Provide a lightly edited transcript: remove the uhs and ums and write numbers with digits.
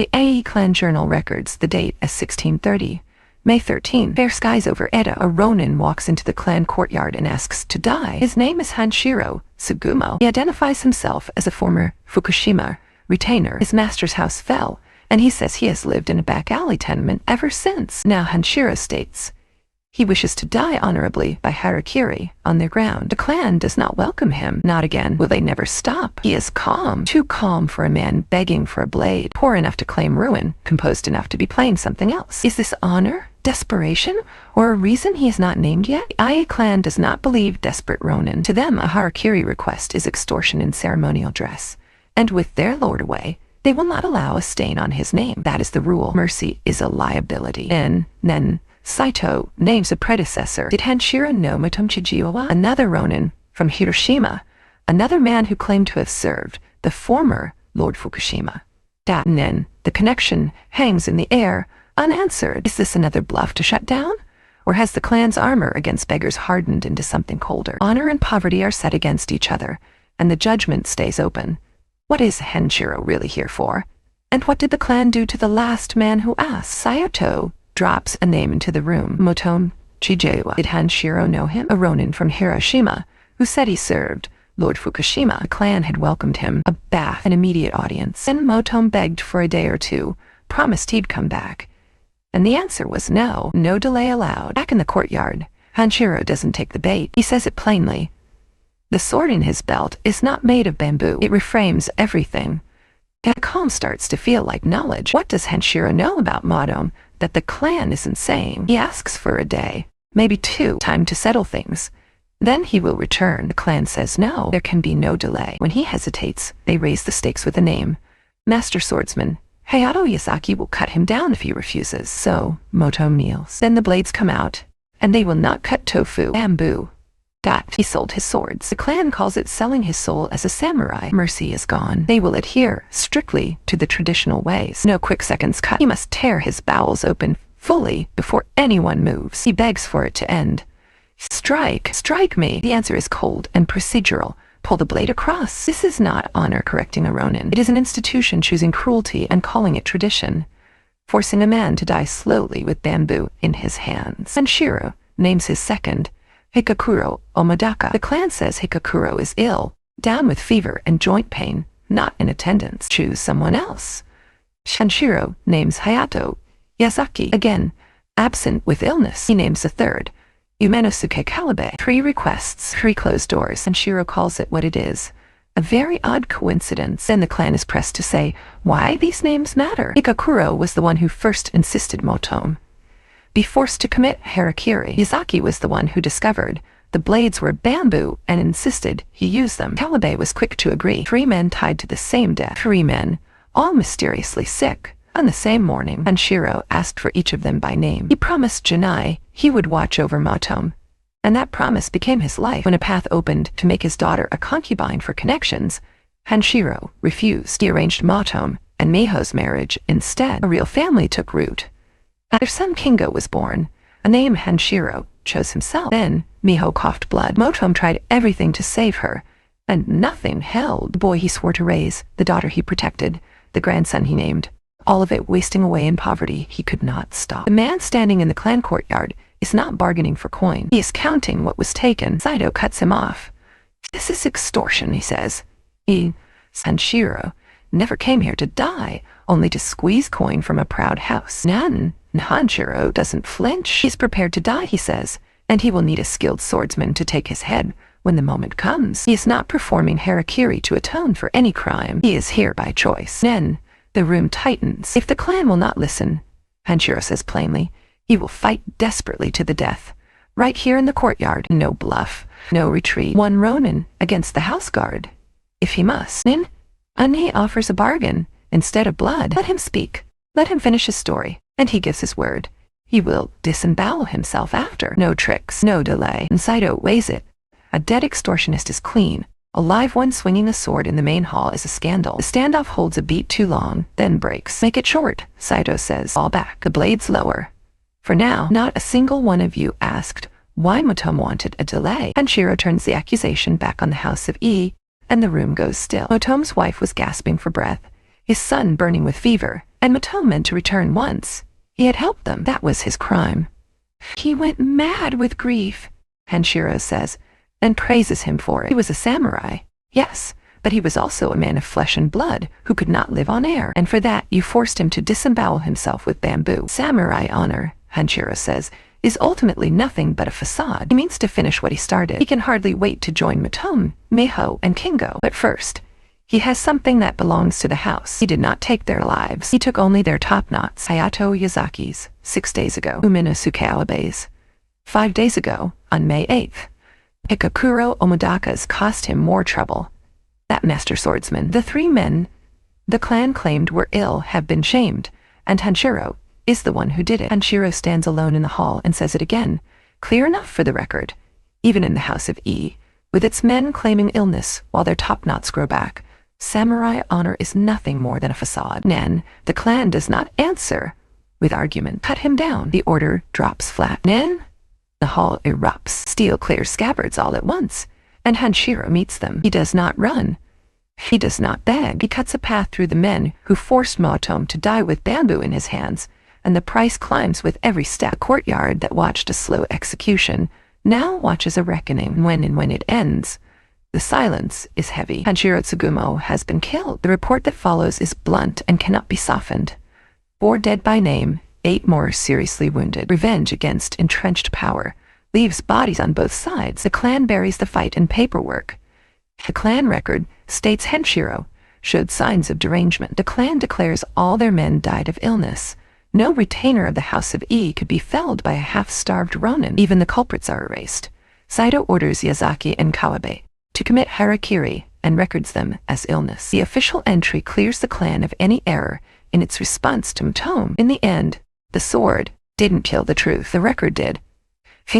The Ae clan journal records the date as 1630. May 13. Fair skies over Edo. A Ronin walks into the clan courtyard and asks to die. His name is Hanshiro Tsugumo. He identifies himself as a former Fukushima retainer. His master's house fell, and he says he has lived in a back alley tenement ever since. Now Hanshiro states he wishes to die honorably by Harakiri on their ground. The clan does not welcome him. Not again. Will they never stop? He is calm. Too calm for a man begging for a blade. Poor enough to claim ruin. Composed enough to be playing something else. Is this honor? Desperation? Or a reason he is not named yet? The Ae clan does not believe desperate Ronin. To them, a Harakiri request is extortion in ceremonial dress. And with their lord away, they will not allow a stain on his name. That is the rule. Mercy is a liability. Nen Saito names a predecessor. Did Hanshiro know Motome Chijiiwa? Another Ronin from Hiroshima. Another man who claimed to have served the former Lord Fukushima. Nen, the connection hangs in the air, unanswered. Is this another bluff to shut down? Or has the clan's armor against beggars hardened into something colder? Honor and poverty are set against each other, and the judgment stays open. What is Hanshiro really here for? And what did the clan do to the last man who asked? Saito drops a name into the room. Motome Chijiiwa. Did Hanshiro know him? A Ronin from Hiroshima, who said he served Lord Fukushima. The clan had welcomed him, a bath, an immediate audience. Then Motome begged for a day or two, promised he'd come back. And the answer was no. No delay allowed. Back in the courtyard, Hanshiro doesn't take the bait. He says it plainly. The sword in his belt is not made of bamboo. It reframes everything. And a calm starts to feel like knowledge. What does Hanshiro know about Motome that the clan isn't saying? He asks for a day, maybe two, time to settle things. Then he will return. The clan says no, there can be no delay. When he hesitates, they raise the stakes with a name. Master swordsman Hayato Yasaki will cut him down if he refuses. So Motome kneels. Then the blades come out, and they will not cut tofu, bamboo. He sold his swords. The clan calls it selling his soul as a samurai. Mercy is gone. They will adhere strictly to the traditional ways. No quick seconds cut. He must tear his bowels open fully before anyone moves. He begs for it to end. Strike me. The answer is cold and procedural. Pull the blade across. This is not honor correcting a Ronin. It is an institution choosing cruelty and calling it tradition, forcing a man to die slowly with bamboo in his hands. Hanshiro names his second, Hikakuro Omadaka. The clan says Hikakuro is ill, down with fever and joint pain, not in attendance. Choose someone else. Hanshiro names Hayato Yasaki, again, absent with illness. He names a third, Umenosuke Kalabe. 3 requests, 3 closed doors. Hanshiro calls it what it is. A very odd coincidence. Then the clan is pressed to say why these names matter. Hikakuro was the one who first insisted Motome be forced to commit harakiri. Yasaki was the one who discovered the blades were bamboo and insisted he use them. Kalabe was quick to agree. 3 men tied to the same death. 3 men, all mysteriously sick. On the same morning, Hanshiro asked for each of them by name. He promised Janai he would watch over Motome, and that promise became his life. When a path opened to make his daughter a concubine for connections, Hanshiro refused. He arranged Motome and Miho's marriage instead. A real family took root. Their son Kingo was born, a name Hanshiro chose himself. Then Miho coughed blood. Motome tried everything to save her, and nothing held. The boy he swore to raise, the daughter he protected, the grandson he named, all of it wasting away in poverty. He could not stop. The man standing in the clan courtyard is not bargaining for coin. He is counting what was taken. Saito cuts him off. This is extortion, he says. Hanshiro never came here to die, only to squeeze coin from a proud house. Hanshiro doesn't flinch. He's prepared to die, he says, and he will need a skilled swordsman to take his head when the moment comes. He is not performing harakiri to atone for any crime. He is here by choice. The room tightens. If the clan will not listen, Hanshiro says plainly, he will fight desperately to the death. Right here in the courtyard. No bluff, no retreat. 1 Ronin against the house guard, if he must. Ani offers a bargain. Instead of blood, let him speak. Let him finish his story. And he gives his word. He will disembowel himself after. No tricks, no delay. And Saito weighs it. A dead extortionist is clean. A live one swinging a sword in the main hall is a scandal. The standoff holds a beat too long, then breaks. Make it short, Saito says. Fall back. The blades lower. For now, not a single one of you asked why Motome wanted a delay. Hanshiro turns the accusation back on the house of E, and the room goes still. Motome's wife was gasping for breath, his son burning with fever, and Motome meant to return once. He had helped them. That was his crime. He went mad with grief, Hanshiro says, and praises him for it. He was a samurai, yes, but he was also a man of flesh and blood who could not live on air, and for that you forced him to disembowel himself with bamboo. Samurai honor, Hanshiro says, is ultimately nothing but a facade. He means to finish what he started. He can hardly wait to join Motome, Meiho, and Kingo. But first, he has something that belongs to the house. He did not take their lives. He took only their top knots. Hayato Yazaki's, 6 days ago. Umina Sukalabe's, 5 days ago, on May 8th. Hikakuro Omodaka's cost him more trouble. That master swordsman. The 3 men the clan claimed were ill have been shamed, and Hanshiro is the one who did it. Hanshiro stands alone in the hall and says it again, clear enough for the record. Even in the House of E, with its men claiming illness while their top knots grow back, samurai honor is nothing more than a facade. Nen, the clan does not answer with argument. Cut him down. The order drops flat. Nen? The hall erupts. Steel clears scabbards all at once, and Hanshiro meets them. He does not run. He does not beg. He cuts a path through the men who forced Motome to die with bamboo in his hands, and the price climbs with every step. The courtyard that watched a slow execution now watches a reckoning. When it ends, the silence is heavy. Hanshiro Tsugumo has been killed. The report that follows is blunt and cannot be softened. 4 dead by name, 8 more seriously wounded. Revenge against entrenched power leaves bodies on both sides. The clan buries the fight in paperwork. The clan record states Hanshiro showed signs of derangement. The clan declares all their men died of illness. No retainer of the House of E could be felled by a half-starved Ronin. Even the culprits are erased. Saito orders Yazaki and Kawabe to commit Harakiri and records them as illness. The official entry clears the clan of any error in its response to Motome. In the end, the sword didn't kill the truth. The record did.